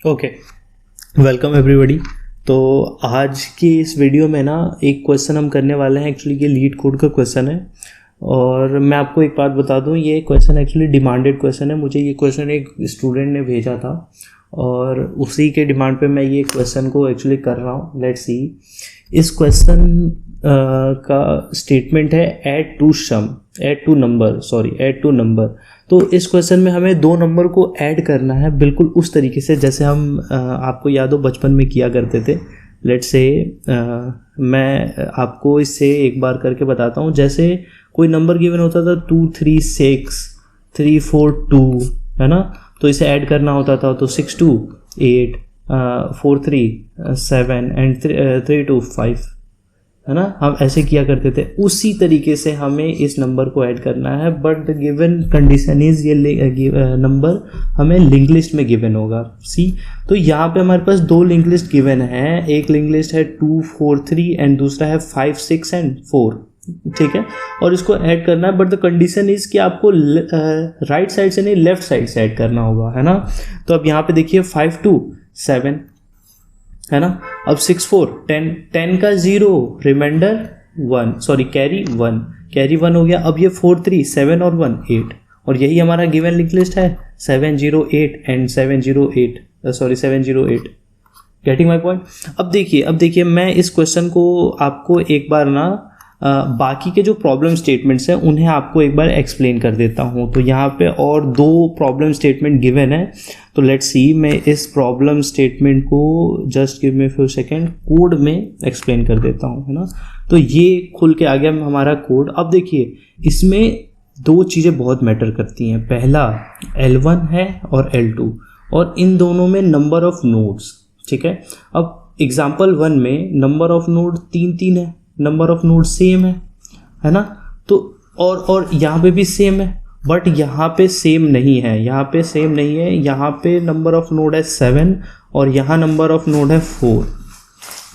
Okay, welcome everybody. तो आज की इस वीडियो में ना एक क्वेश्चन हम करने वाले हैं। एक्चुअली ये लीड कोड का क्वेश्चन है और मैं आपको एक बात बता दूं, ये क्वेश्चन एक्चुअली डिमांडेड क्वेश्चन है। मुझे ये क्वेश्चन एक स्टूडेंट ने भेजा था और उसी के डिमांड पे मैं ये क्वेश्चन को एक्चुअली कर रहा हूँ। लेट्स सी। इस क्वेश्चन का स्टेटमेंट है ऐड टू नंबर। तो इस क्वेश्चन में हमें दो नंबर को ऐड करना है, बिल्कुल उस तरीके से जैसे हम आपको याद हो बचपन में किया करते थे। लेट्स से मैं आपको इससे एक बार करके बताता हूँ। जैसे कोई नंबर गिवन होता था 2 3 6 3 4 2, है ना। तो इसे ऐड करना होता था, तो 6 2 8 4 3 7 एंड 3 2 5, है ना। हम ऐसे किया करते थे। उसी तरीके से हमें इस नंबर को ऐड करना है, but the given condition is ये नंबर हमें लिंक लिस्ट में गिवन होगा। सी, तो यहाँ पे हमारे पास दो लिंक लिस्ट गिवन है। एक लिंक लिस्ट है 2 4 3 एंड दूसरा है 5 6 एंड 4, ठीक है। और इसको ऐड करना है, बट द कंडीशन इज कि आपको राइट साइड से नहीं लेफ्ट साइड से ऐड करना होगा, है ना। तो अब यहाँ पे देखिए 5 2 7, है ना। अब 6 4 10, 10 का 0 रिमाइंडर 1, सॉरी कैरी 1 हो गया। अब ये 4 3 7 और 1 8, और यही हमारा गिवन लिंक लिस्ट है 708 एंड 708। Getting my point. अब देखिए मैं इस क्वेश्चन को आपको एक बार ना बाकी के जो प्रॉब्लम स्टेटमेंट्स हैं उन्हें आपको एक बार एक्सप्लेन कर देता हूँ। तो यहाँ पे और दो प्रॉब्लम स्टेटमेंट गिवन है। तो लेट्स सी, मैं इस प्रॉब्लम स्टेटमेंट को just give me few second code में एक्सप्लेन कर देता हूँ, है ना। तो ये खुल के आ गया हमारा कोड। अब देखिए इसमें दो चीज़ें बहुत मैटर करती हैं। पहला L1 है और L2, और इन दोनों में नंबर ऑफ नोड्स, ठीक है। अब एग्जाम्पल 1 में नंबर ऑफ नोड 3 है, नंबर ऑफ नोड सेम है ना। तो और यहाँ पे भी सेम है, बट यहाँ पे सेम नहीं है। यहाँ पे नंबर ऑफ नोड है 7 और यहाँ नंबर ऑफ नोड है 4।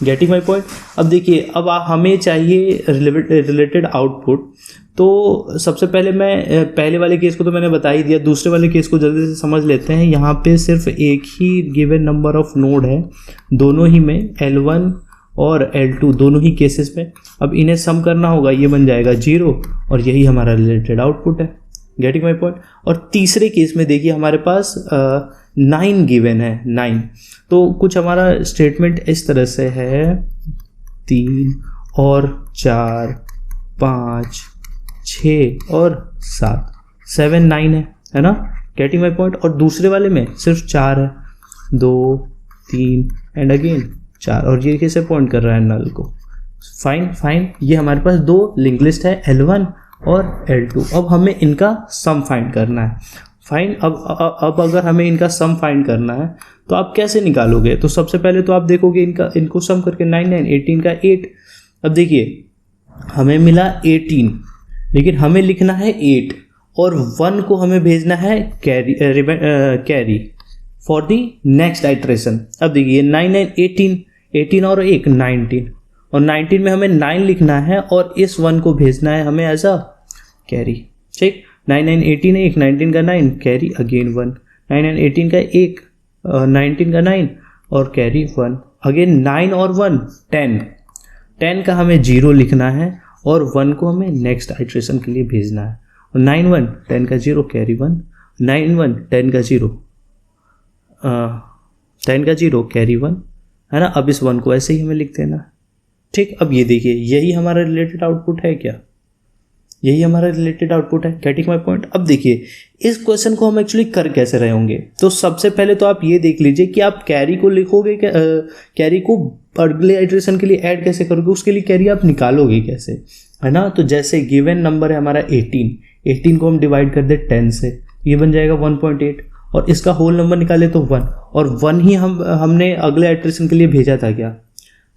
Getting my point. अब देखिए, अब हमें चाहिए रिलेटेड आउटपुट। तो सबसे पहले मैं पहले वाले केस को तो मैंने बता ही दिया, दूसरे वाले केस को जल्दी से समझ लेते हैं। यहाँ पे सिर्फ एक ही गिवन नंबर ऑफ नोड है, दोनों ही में L1 और L2 दोनों ही केसेस में। अब इन्हें सम करना होगा, ये बन जाएगा 0, और यही हमारा रिलेटेड आउटपुट है। Getting my point. और तीसरे केस में देखिए हमारे पास 9 गिवन है, 9। तो कुछ हमारा स्टेटमेंट इस तरह से है 3 और 4 5 6 और 7 9 है ना। Getting my point. और दूसरे वाले में सिर्फ 4 है, 2 3 एंड अगेन 4, और ये कैसे पॉइंट कर रहा है नल को। फाइन। ये हमारे पास दो लिंक लिस्ट है L1 और L2। अब हमें इनका सम फाइंड करना है। फाइन। अब अगर हमें इनका सम फाइंड करना है तो आप कैसे निकालोगे। तो सबसे पहले तो आप देखोगे इनको सम करके 9 9 18 का 8। अब देखिए हमें मिला 18, लेकिन हमें लिखना है 8 और 1 को हमें भेजना है carry for the next iteration. अब देखिए 9 9 18 और 1 19, और 19 में हमें 9 लिखना है और इस 1 को भेजना है हमें एज अ कैरी, ठीक। 9 9 18 1 19 का 9 कैरी अगेन 1, 9 9 18 का 1 19 का 9 और कैरी 1 अगेन 9 और 1 10 का हमें 0 लिखना है और 1 को हमें नेक्स्ट आइट्रेशन के लिए भेजना है। और 9 1 10 का 0 कैरी 1, 9 1 10 का 0 10 का 0 कैरी 1, है ना। अब इस 1 को ऐसे ही हमें लिख देना, ठीक। अब ये देखिए यही हमारा रिलेटेड आउटपुट है क्या, यही हमारा रिलेटेड आउटपुट है। Getting my point. अब देखिए इस क्वेश्चन को हम एक्चुअली कर कैसे रहे होंगे। तो सबसे पहले तो आप ये देख लीजिए कि आप कैरी को लिखोगे, कैरी को अगले आइट्रेशन के लिए ऐड कैसे करोगे, उसके लिए कैरी आप निकालोगे कैसे, है ना। तो जैसे गिवन नंबर है हमारा 18 को हम डिवाइड कर दे 10 से, ये बन जाएगा 1.8, और इसका होल नंबर निकाले तो 1, और 1 ही हमने अगले आइट्रेशन के लिए भेजा था क्या,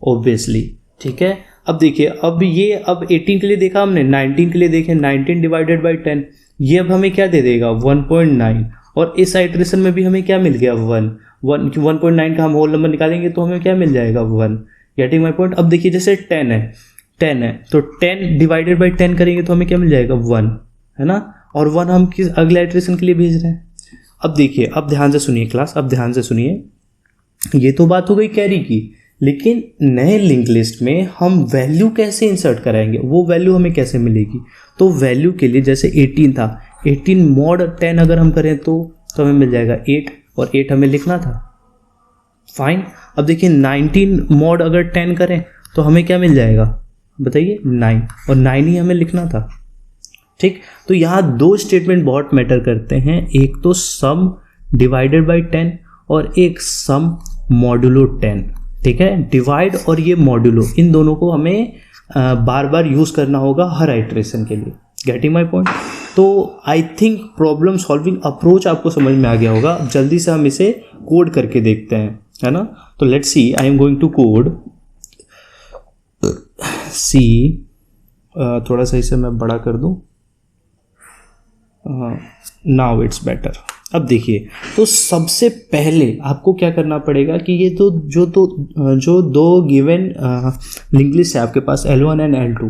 ऑब्वियसली, ठीक है। अब देखिए अब 18 के लिए देखा हमने, 19 के लिए देखें 19 डिवाइडेड बाई 10, ये अब हमें क्या दे देगा 1.9, और इस आइट्रेशन में भी हमें क्या मिल गया 1.9 का हम होल नंबर निकालेंगे तो हमें क्या मिल जाएगा 1। Getting my point. अब देखिए जैसे 10 है तो 10 डिवाइडेड बाई 10 करेंगे तो हमें क्या मिल जाएगा 1, है ना। और 1 हम किस अगले आइट्रेशन के लिए भेज रहे हैं। अब देखिए, अब ध्यान से सुनिए क्लास, अब ध्यान से सुनिए। ये तो बात हो गई कैरी की, लेकिन नए लिंक लिस्ट में हम वैल्यू कैसे इंसर्ट कराएंगे, वो वैल्यू हमें कैसे मिलेगी। तो वैल्यू के लिए जैसे 18 था, 18 mod 10 अगर हम करें तो हमें मिल जाएगा 8, और 8 हमें लिखना था। फाइन। अब देखिए 19 mod अगर 10 करें तो हमें क्या मिल जाएगा बताइए, 9, और 9 ही हमें लिखना था। ठीक, तो यहाँ दो स्टेटमेंट बहुत मैटर करते हैं, एक तो सम डिवाइडेड बाई 10 और एक सम मॉडुलो 10। ठीक है, डिवाइड और ये मॉडुलो, इन दोनों को हमें बार बार यूज़ करना होगा हर आइट्रेशन के लिए। Getting my point. तो I think problem solving approach आपको समझ में आ गया होगा। जल्दी से हम इसे कोड करके देखते हैं, है ना। तो let's see, I am going to code see, थोड़ा सा इसे मैं बड़ा कर दूं, नाउ इट्स बेटर। अब देखिए, तो सबसे पहले आपको क्या करना पड़ेगा कि ये तो जो दो गिवन लिंक लिस्ट है आपके पास L1 एंड L2,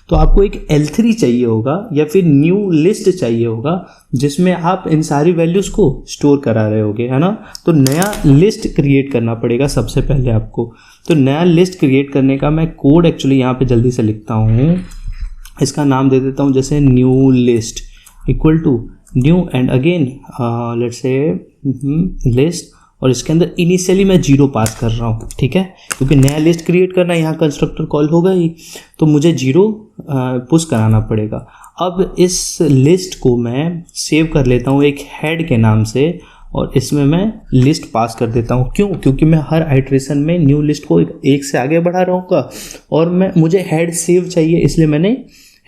तो आपको एक L3 चाहिए होगा या फिर न्यू लिस्ट चाहिए होगा जिसमें आप इन सारी वैल्यूज़ को स्टोर करा रहे होगे, है ना। तो नया लिस्ट क्रिएट करना पड़ेगा सबसे पहले आपको। तो नया लिस्ट क्रिएट करने का मैं कोड एक्चुअली यहाँ पे जल्दी से लिखता हूँ। इसका नाम दे देता हूँ जैसे new list equal to new and again let's say list, और इसके अंदर इनिशियली मैं 0 पास कर रहा हूँ। ठीक है, क्योंकि नया लिस्ट क्रिएट करना, यहाँ कंस्ट्रक्टर कॉल होगा ही, तो मुझे 0 पुश कराना पड़ेगा। अब इस लिस्ट को मैं सेव कर लेता हूँ एक हेड के नाम से, और इसमें मैं लिस्ट पास कर देता हूँ। क्यों? क्योंकि मैं हर आइट्रेशन में न्यू लिस्ट को एक से आगे बढ़ा रहूँगा और मुझे हेड सेव चाहिए, इसलिए मैंने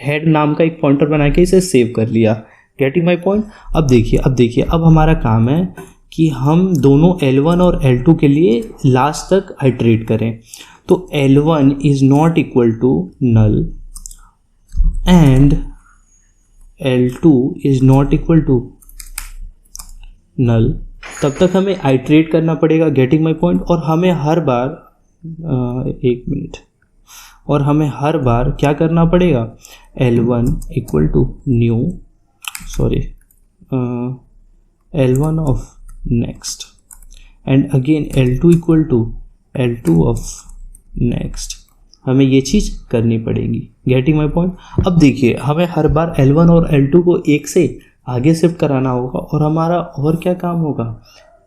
हेड नाम का एक पॉइंटर बना के इसे सेव कर लिया। Getting my point. अब देखिए, अब हमारा काम है कि हम दोनों L1 और L2 के लिए लास्ट तक आइट्रेट करें। तो L1 is not equal to null and L2 is not equal to null, तब तक हमें आइट्रेट करना पड़ेगा। Getting my point. और हमें हर बार एक मिनट, और हमें हर बार क्या करना पड़ेगा, L1 equal to new, sorry L1 of next and again L2 equal to L2 of next. हमें ये चीज़ करनी पड़ेगी। Getting my point. अब देखिए, हमें हर बार L1 और L2 को एक से आगे शिफ्ट कराना होगा, और हमारा और क्या काम होगा,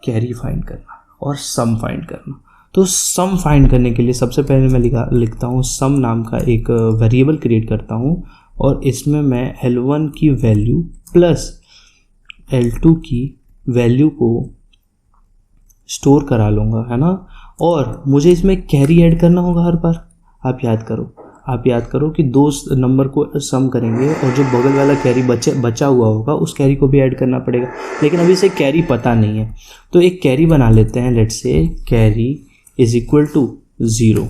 कैरी फाइंड करना और सम फाइंड करना। तो सम फाइंड करने के लिए सबसे पहले मैं लिखता हूँ सम नाम का एक वेरिएबल क्रिएट करता हूँ, और इसमें मैं L1 की वैल्यू प्लस L2 की वैल्यू को स्टोर करा लूँगा, है ना। और मुझे इसमें कैरी ऐड करना होगा हर बार। आप याद करो कि दो नंबर को सम करेंगे और जो बगल वाला कैरी बचा हुआ होगा उस कैरी को भी ऐड करना पड़ेगा, लेकिन अभी से कैरी पता नहीं है, तो एक कैरी बना लेते हैं। Let's say carry is equal to 0।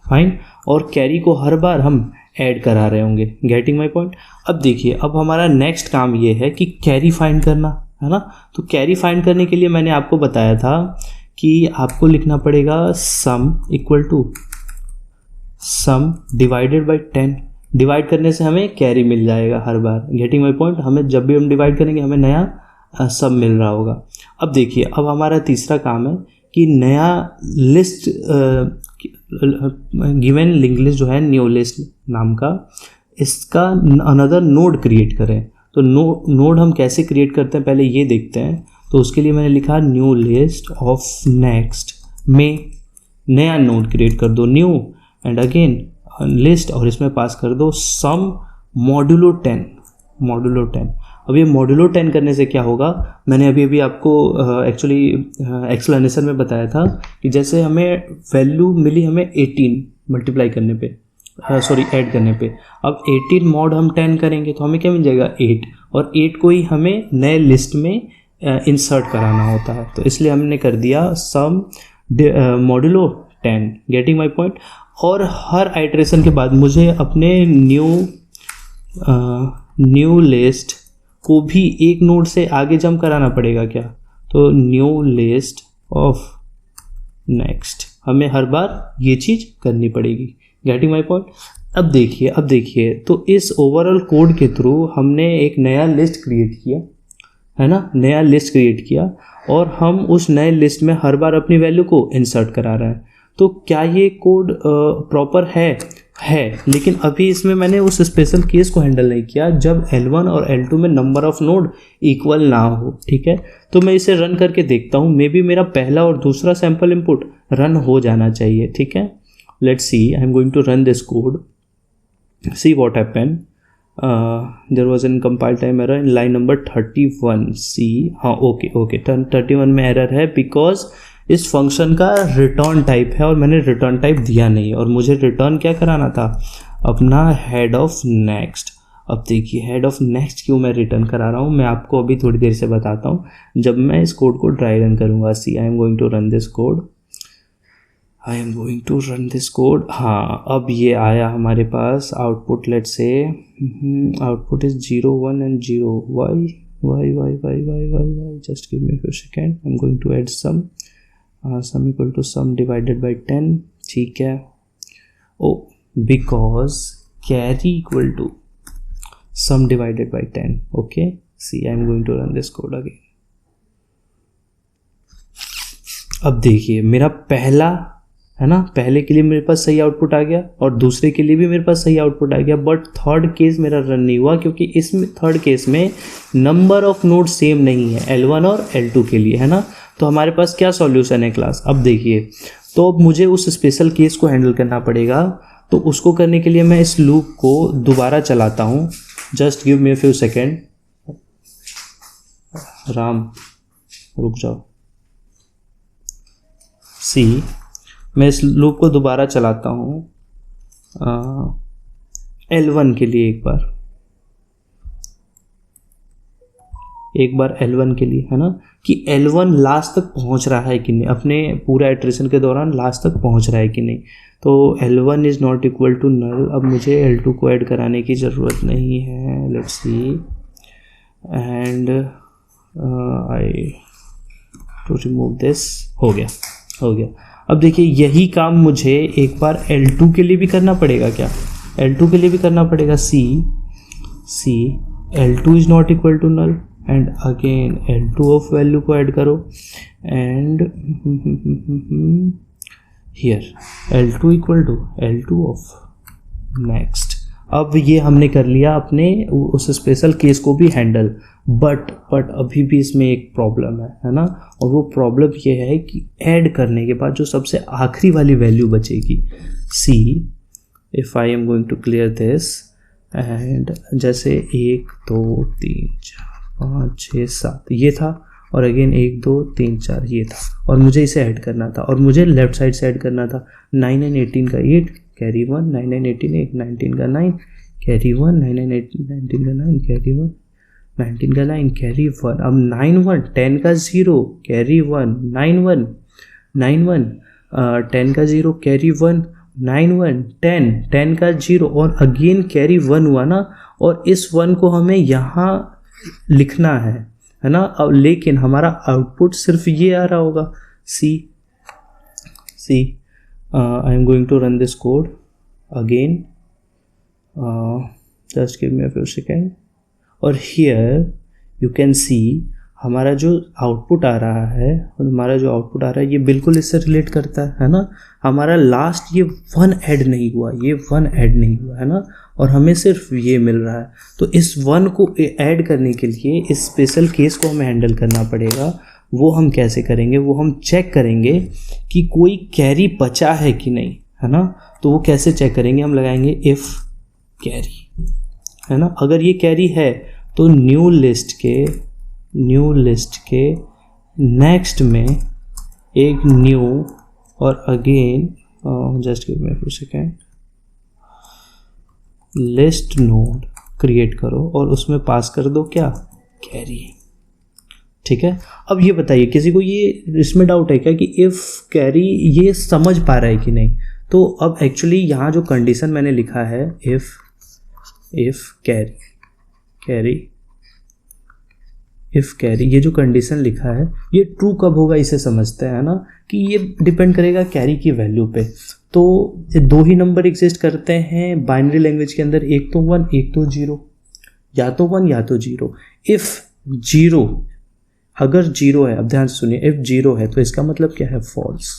Fine. और कैरी को हर बार हम ऐड करा रहे होंगे। Getting my point. अब देखिए, अब हमारा नेक्स्ट काम ये है कि कैरी फाइंड करना, है ना। तो कैरी फाइंड करने के लिए मैंने आपको बताया था कि आपको लिखना पड़ेगा sum equal to sum divided by 10। Divide करने से हमें कैरी मिल जाएगा हर बार। Getting my point. हमें जब भी हम डिवाइड करेंगे हमें नया सम मिल रहा होगा। अब देखिए, अब हमारा तीसरा काम है कि नया लिस्ट गिवन लिंक लिस्ट जो है न्यू लिस्ट नाम का, इसका अनदर नोड क्रिएट करें। तो नोड हम कैसे क्रिएट करते हैं पहले ये देखते हैं। तो उसके लिए मैंने लिखा न्यू लिस्ट ऑफ नेक्स्ट में नया नोड क्रिएट कर दो, न्यू एंड अगेन लिस्ट, और इसमें पास कर दो सम मॉडुलो 10। अब ये मॉडुलो 10 करने से क्या होगा, मैंने अभी आपको एक्चुअली एक्सप्लेनेशन में बताया था कि जैसे हमें वैल्यू मिली हमें 18 मल्टीप्लाई करने पे, ऐड करने पे। अब 18 मॉड हम 10 करेंगे तो हमें क्या मिल जाएगा 8, और 8 को ही हमें नए लिस्ट में इंसर्ट कराना होता है। तो इसलिए हमने कर दिया सम मॉडुलो 10। Getting my point. और हर आइट्रेशन के बाद मुझे अपने न्यू लिस्ट को भी एक नोड से आगे जंप कराना पड़ेगा क्या, तो न्यू लिस्ट ऑफ नेक्स्ट, हमें हर बार ये चीज़ करनी पड़ेगी। Getting my point. अब देखिए, तो इस ओवरऑल कोड के थ्रू हमने एक नया लिस्ट क्रिएट किया, है ना, नया लिस्ट क्रिएट किया और हम उस नए लिस्ट में हर बार अपनी वैल्यू को इंसर्ट करा रहे हैं। तो क्या ये कोड प्रॉपर है, लेकिन अभी इसमें मैंने उस स्पेशल केस को हैंडल नहीं किया जब L1 और L2 में नंबर ऑफ नोड इक्वल ना हो। ठीक है, तो मैं इसे रन करके देखता हूँ, मे बी मेरा पहला और दूसरा सैम्पल इनपुट रन हो जाना चाहिए। ठीक है, let's see, I am going to run this code, see what happened. There was an compile time error in line number 31 see. हाँ ओके 31 में एरर है बिकॉज इस फंक्शन का रिटर्न टाइप है और मैंने रिटर्न टाइप दिया नहीं और मुझे रिटर्न क्या कराना था, अपना हेड ऑफ नेक्स्ट। अब देखिए हेड ऑफ नेक्स्ट क्यों मैं रिटर्न करा रहा हूँ, मैं आपको अभी थोड़ी देर से बताता हूँ जब मैं इस कोड को ट्राई रन करूँगा। See I am going to run this code, I am going to run this code. हाँ, अब ये आया हमारे पास output, let's say output is 0 1 and 0 why just give me a few seconds, I'm going to add sum equal to sum divided by 10। ठीक है, oh because carry equal to sum divided by 10। okay, see I'm going to run this code again। अब देखिए मेरा पहला है ना, पहले के लिए मेरे पास सही आउटपुट आ गया और दूसरे के लिए भी मेरे पास सही आउटपुट आ गया, बट थर्ड केस मेरा रन नहीं हुआ क्योंकि इसमें थर्ड केस में नंबर ऑफ नोड सेम नहीं है L1 और L2 के लिए, है ना। तो हमारे पास क्या सॉल्यूशन है क्लास, अब देखिए, तो अब मुझे उस स्पेशल केस को हैंडल करना पड़ेगा। तो उसको करने के लिए मैं इस लूप को दोबारा चलाता हूँ, just give me a few second. Ram रुक जाओ। सी, मैं इस लूप को दोबारा चलाता हूँ L1 के लिए एक बार L1 के लिए, है ना, कि L1 लास्ट तक पहुँच रहा है कि नहीं, अपने पूरा इटरेशन के दौरान लास्ट तक पहुँच रहा है कि नहीं। तो L1 is not equal to null. अब मुझे L2 को ऐड कराने की ज़रूरत नहीं है, let's see, and I to remove this. हो गया। अब देखिए यही काम मुझे एक बार L2 के लिए भी करना पड़ेगा। क्या L2 के लिए भी करना पड़ेगा? See L2 is not equal to null and again L2 of value को ऐड करो and here L2 equal to L2 of next. अब ये हमने कर लिया अपने उस स्पेशल केस को भी हैंडल, बट अभी भी इसमें एक प्रॉब्लम है ना, और वो प्रॉब्लम ये है कि ऐड करने के बाद जो सबसे आखिरी वाली वैल्यू बचेगी, see, if I am going to clear this and जैसे 1 2 3 4 5 6 7 ये था और अगेन 1 2 3 4 ये था, और मुझे इसे ऐड करना था और मुझे लेफ्ट साइड से ऐड करना था। 9 and 18 का 8 कैरी 1, 9 and 18 8, 19 का 9 कैरी 1, 9 and 18 19 का 9 कैरी 1, 19 का 9 कैरी 1। अब 9 1 10 का 0 कैरी 1, 9 1 9 1 10 का 0 कैरी 1, 9 1 10 10 का 0 और अगेन कैरी 1 हुआ ना, और इस 1 को हमें यहाँ लिखना है ना। अब लेकिन हमारा आउटपुट सिर्फ ये आ रहा होगा। See I am going to run this code again, just give me a few second, और हियर यू कैन सी हमारा जो आउटपुट आ रहा है ये बिल्कुल इससे रिलेट करता है ना। हमारा लास्ट ये 1 ऐड नहीं हुआ, है ना, और हमें सिर्फ ये मिल रहा है। तो इस 1 को ऐड करने के लिए इस स्पेशल केस को हमें हैंडल करना पड़ेगा। वो हम कैसे करेंगे, वो हम चेक करेंगे कि कोई कैरी बचा है कि नहीं, है ना। तो वो कैसे चेक करेंगे, हम लगाएंगे इफ़ कैरी, है ना। अगर ये कैरी है तो न्यू लिस्ट के नेक्स्ट में एक न्यू और again just give me a few second list node create करो और उसमें पास कर दो क्या, कैरी। ठीक है, अब ये बताइए किसी को ये इसमें डाउट है क्या कि इफ़ कैरी ये समझ पा रहा है कि नहीं। तो अब एक्चुअली यहाँ जो कंडीशन मैंने लिखा है इफ़ कैरी ये जो कंडीशन लिखा है ये ट्रू कब होगा इसे समझते हैं ना, कि ये डिपेंड करेगा कैरी की वैल्यू पे। तो 2 ही नंबर एग्जिस्ट करते हैं बाइनरी लैंग्वेज के अंदर, एक तो 1 एक तो 0, या तो 1 या तो 0। इफ़ 0 अगर जीरो है, अब ध्यान से सुनिए, इफ जीरो है तो इसका मतलब क्या है, फॉल्स।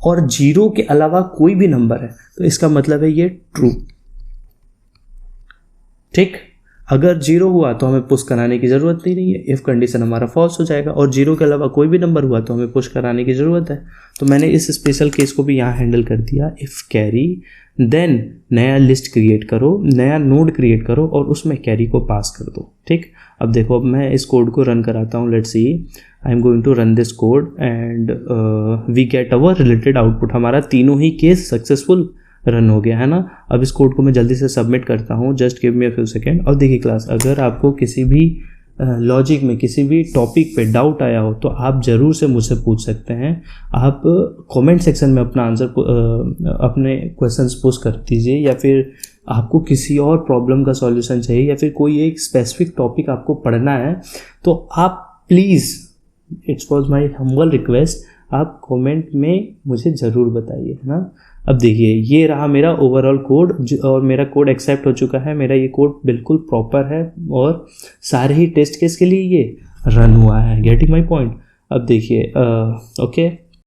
और जीरो के अलावा कोई भी नंबर है तो इसका मतलब है ये ट्रू। ठीक, अगर जीरो हुआ तो हमें पुश कराने की जरूरत नहीं है, इफ कंडीशन हमारा फॉल्स हो जाएगा। और जीरो के अलावा कोई भी नंबर हुआ तो हमें पुश कराने की जरूरत है। तो मैंने इस स्पेशल केस को भी यहाँ हैंडल कर दिया। इफ कैरी, देन नया लिस्ट क्रिएट करो, नया नोड क्रिएट करो और उसमें कैरी को पास कर दो। ठीक, अब देखो, अब मैं इस कोड को रन कराता हूँ। Let's see, I am going to run this code and we get our related output. हमारा तीनों ही केस सक्सेसफुल रन हो गया है ना। अब इस कोड को मैं जल्दी से सबमिट करता हूँ, just give me a few second. और देखिए क्लास, अगर आपको किसी भी लॉजिक में किसी भी टॉपिक पे डाउट आया हो तो आप ज़रूर से मुझसे पूछ सकते हैं। आप कमेंट सेक्शन में अपना आंसर अपने क्वेश्चंस पोस्ट कर दीजिए, या फिर आपको किसी और प्रॉब्लम का सॉल्यूशन चाहिए, या फिर कोई एक स्पेसिफिक टॉपिक आपको पढ़ना है तो आप please, it's was my humble request, आप कमेंट में मुझे ज़रूर बताइए, है ना। अब देखिए, ये रहा मेरा ओवरऑल कोड और मेरा कोड एक्सेप्ट हो चुका है। मेरा ये कोड बिल्कुल प्रॉपर है और सारे ही टेस्ट केस के लिए ये रन हुआ है। Getting my point. अब देखिए, ओके,